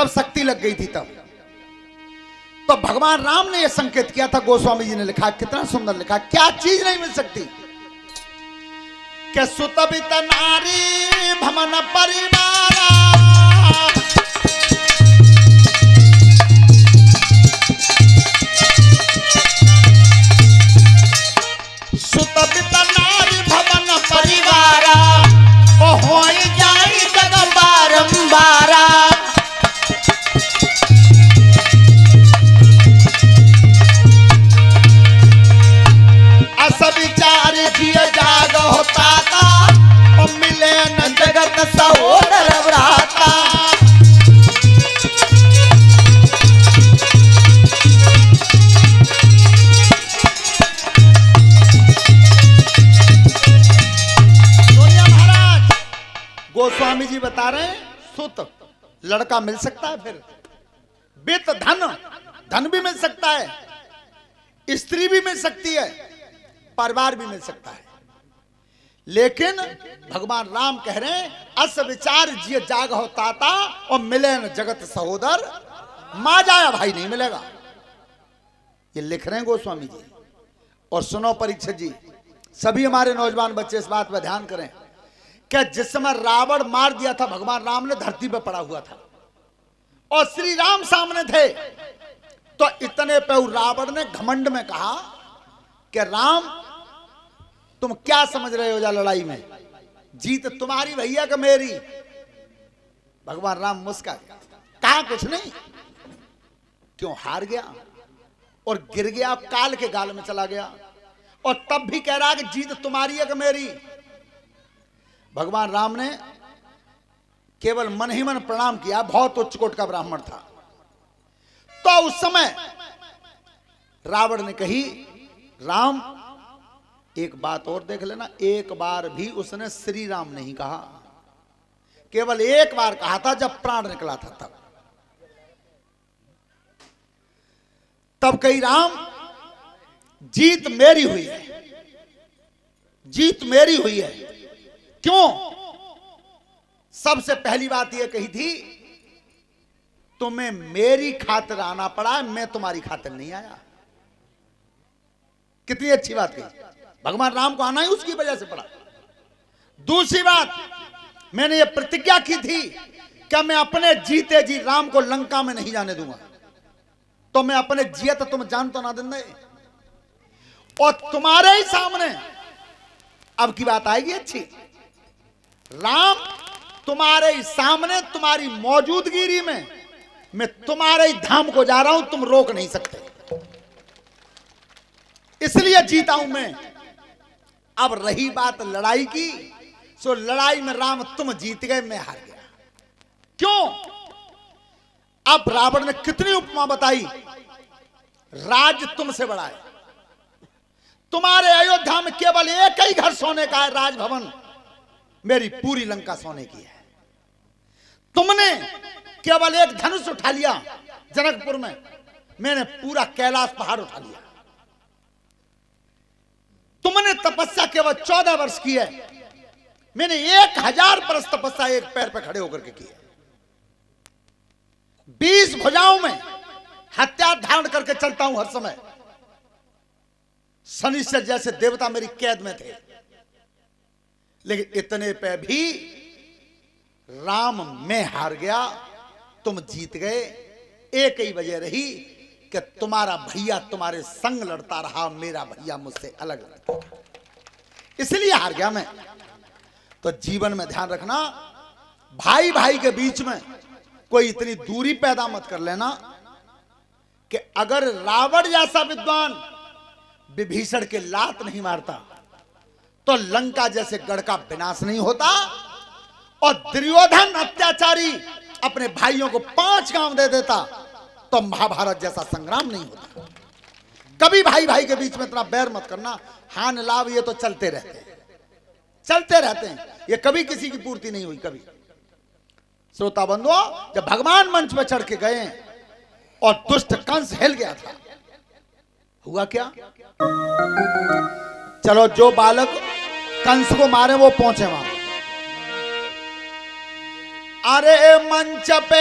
जब शक्ति लग गई थी तब तो भगवान राम ने यह संकेत किया था। गोस्वामी जी ने लिखा, कितना सुंदर लिखा, क्या चीज नहीं मिल सकती कि सुतबित नारी भमन परिवारा, सुतबित नारी भवन परिवारा, ओ होई जाई जग बारंबारा। अस विचार जिय जाग होता था, ओ मिले न जगत सहोदर भ्राता। गोस्वामी जी बता रहे हैं, सुत लड़का मिल सकता है, फिर वित्त धन भी मिल सकता है, स्त्री भी मिल सकती है, परिवार भी मिल सकता है, लेकिन भगवान राम कह रहे हैं अस विचार जिय जाग होता था और मिले न जगत सहोदर मां जाया भाई नहीं मिलेगा। ये लिख रहे हैं गोस्वामी जी। और सुनो परीक्षित जी, सभी हमारे नौजवान बच्चे इस बात पर ध्यान करें कि जिस समय रावण मार दिया था भगवान राम ने, धरती पर पड़ा हुआ था और श्री राम सामने थे, तो इतने पे रावण ने घमंड में कहा कि राम तुम क्या समझ रहे हो जा लड़ाई में, जीत तुम्हारी भैया का मेरी। भगवान राम मुस्का गया, कहा कुछ नहीं, क्यों हार गया और गिर गया, काल के गाल में चला गया, और तब भी कह रहा कि जीत तुम्हारी है कि मेरी। भगवान राम ने केवल मन ही मन प्रणाम किया, बहुत उच्च कोट का ब्राह्मण था। तो उस समय रावण ने कही, राम एक बात और देख लेना, एक बार भी उसने श्री राम नहीं कहा, केवल एक बार कहा था जब प्राण निकला था तब कही राम जीत मेरी हुई है, जीत मेरी हुई है। क्यों? सबसे पहली बात यह कही थी, तुम्हें मेरी खातिर आना पड़ा, मैं तुम्हारी खातिर नहीं आया। कितनी अच्छी बात कही, भगवान राम को आना ही उसकी वजह से पड़ा। दूसरी बात, मैंने ये प्रतिज्ञा की थी कि मैं अपने जीते जी राम को लंका में नहीं जाने दूंगा, तो मैं अपने जिया तो तुम जान तो ना देंगे। और तुम्हारे ही सामने अब की बात आएगी अच्छी, राम तुम्हारे ही सामने तुम्हारी मौजूदगी में मैं तुम्हारे ही धाम को जा रहा हूं, तुम रोक नहीं सकते, इसलिए जीता हूं मैं। अब रही बात लड़ाई की, सो लड़ाई में राम तुम जीत गए, मैं हार गया। क्यों? अब रावण ने कितनी उपमा बताई, राज तुमसे बड़ा है, तुम्हारे अयोध्या में केवल एक ही घर सोने का है, राजभवन, मेरी पूरी लंका सोने की है। तुमने केवल एक धनुष उठा लिया जनकपुर में, मैंने पूरा कैलाश पहाड़ उठा लिया। तुमने तपस्या केवल 14 वर्ष की है, मैंने 1000 वर्ष तपस्या एक पैर पे खड़े होकर के की है। 20 भुजाओं में हथियार धारण करके चलता हूं हर समय, शनिश्चर जैसे देवता मेरी कैद में थे, लेकिन इतने पे भी राम मैं हार गया, तुम जीत गए। एक ही वजह रही कि तुम्हारा भैया तुम्हारे संग लड़ता रहा, मेरा भैया मुझसे अलग लड़ता रहा, इसलिए हार गया मैं। तो जीवन में ध्यान रखना, भाई भाई के बीच में कोई इतनी दूरी पैदा मत कर लेना कि अगर रावण जैसा विद्वान विभीषण के लात नहीं मारता तो लंका जैसे गढ़ का विनाश नहीं होता, और दुर्योधन अत्याचारी अपने भाइयों को 5 गांव दे देता तो महाभारत जैसा संग्राम नहीं होता। कभी भाई भाई के बीच में इतना बैर मत करना, हान लाभ ये तो चलते रहते हैं, चलते रहते हैं, ये कभी किसी की पूर्ति नहीं हुई कभी। श्रोता बंधुओं, जब भगवान मंच पर चढ़ के गए और दुष्ट कंस हिल गया था, हुआ क्या? चलो जो बालक कंस को मारे वो पहुंचे वहां। अरे मंच पे